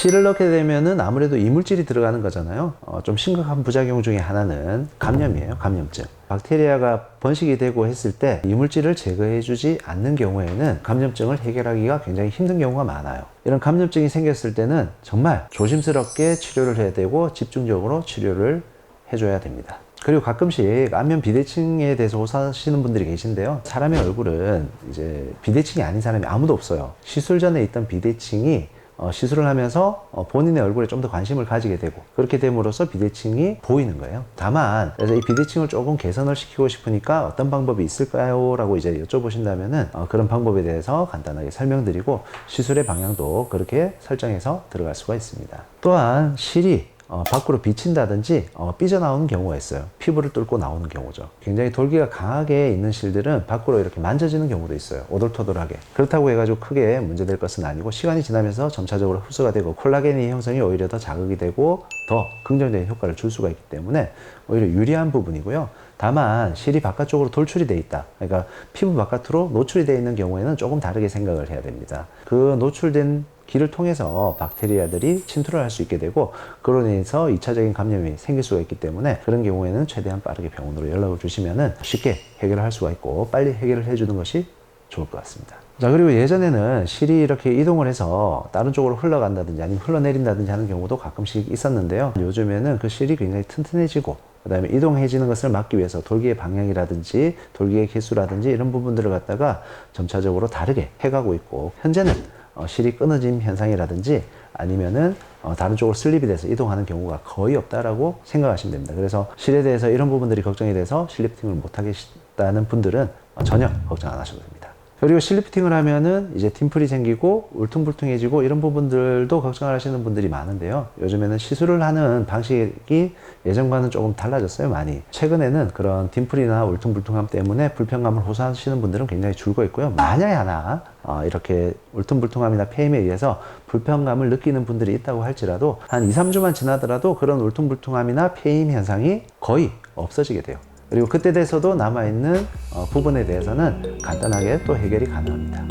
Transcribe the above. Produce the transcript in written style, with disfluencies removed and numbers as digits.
C를 넣게 되면은 아무래도 이물질이 들어가는 거잖아요. 좀 심각한 부작용 중에 하나는 감염이에요. 감염증. 박테리아가 번식이 되고 했을 때 이물질을 제거해 주지 않는 경우에는 감염증을 해결하기가 굉장히 힘든 경우가 많아요. 이런 감염증이 생겼을 때는 정말 조심스럽게 치료를 해야 되고 집중적으로 치료를 해줘야 됩니다. 그리고 가끔씩 안면 비대칭에 대해서 호소하시는 분들이 계신데요. 사람의 얼굴은 이제 비대칭이 아닌 사람이 아무도 없어요. 시술 전에 있던 비대칭이 시술을 하면서 본인의 얼굴에 좀 더 관심을 가지게 되고, 그렇게 됨으로써 비대칭이 보이는 거예요. 다만 그래서 이 비대칭을 조금 개선을 시키고 싶으니까 어떤 방법이 있을까요? 라고 이제 여쭤보신다면은 그런 방법에 대해서 간단하게 설명드리고, 시술의 방향도 그렇게 설정해서 들어갈 수가 있습니다. 또한 실이 밖으로 비친다든지 삐져나오는 경우가 있어요. 피부를 뚫고 나오는 경우죠. 굉장히 돌기가 강하게 있는 실들은 밖으로 이렇게 만져지는 경우도 있어요. 오돌토돌하게. 그렇다고 해가지고 크게 문제될 것은 아니고, 시간이 지나면서 점차적으로 흡수가 되고 콜라겐의 형성이 오히려 더 자극이 되고 더 긍정적인 효과를 줄 수가 있기 때문에 오히려 유리한 부분이고요. 다만 실이 바깥쪽으로 돌출이 돼 있다, 그러니까 피부 바깥으로 노출이 되어 있는 경우에는 조금 다르게 생각을 해야 됩니다. 그 노출된 길을 통해서 박테리아들이 침투를 할 수 있게 되고, 그로 인해서 2차적인 감염이 생길 수가 있기 때문에 그런 경우에는 최대한 빠르게 병원으로 연락을 주시면은 쉽게 해결을 할 수가 있고 빨리 해결을 해주는 것이 좋을 것 같습니다. 자, 그리고 예전에는 실이 이렇게 이동을 해서 다른 쪽으로 흘러간다든지 아니면 흘러내린다든지 하는 경우도 가끔씩 있었는데요. 요즘에는 그 실이 굉장히 튼튼해지고, 그 다음에 이동해지는 것을 막기 위해서 돌기의 방향이라든지 돌기의 개수라든지 이런 부분들을 갖다가 점차적으로 다르게 해가고 있고, 현재는 실이 끊어진 현상이라든지 아니면은 다른 쪽으로 슬립이 돼서 이동하는 경우가 거의 없다라고 생각하시면 됩니다. 그래서 실에 대해서 이런 부분들이 걱정이 돼서 실리프팅을 못 하겠다는 분들은 전혀 걱정 안 하셔도 됩니다. 그리고 실리프팅을 하면은 이제 팀플이 생기고 울퉁불퉁해지고 이런 부분들도 걱정하시는 분들이 많은데요. 요즘에는 시술을 하는 방식이 예전과는 조금 달라졌어요, 많이. 최근에는 그런 딤플이나 울퉁불퉁함 때문에 불편감을 호소하시는 분들은 굉장히 줄고 있고요. 만약에 하나 이렇게 울퉁불퉁함이나 폐임에 의해서 불편감을 느끼는 분들이 있다고 할지라도 한 2, 3주만 지나더라도 그런 울퉁불퉁함이나 폐임 현상이 거의 없어지게 돼요. 그리고 그때 돼서도 남아있는 부분에 대해서는 간단하게 또 해결이 가능합니다.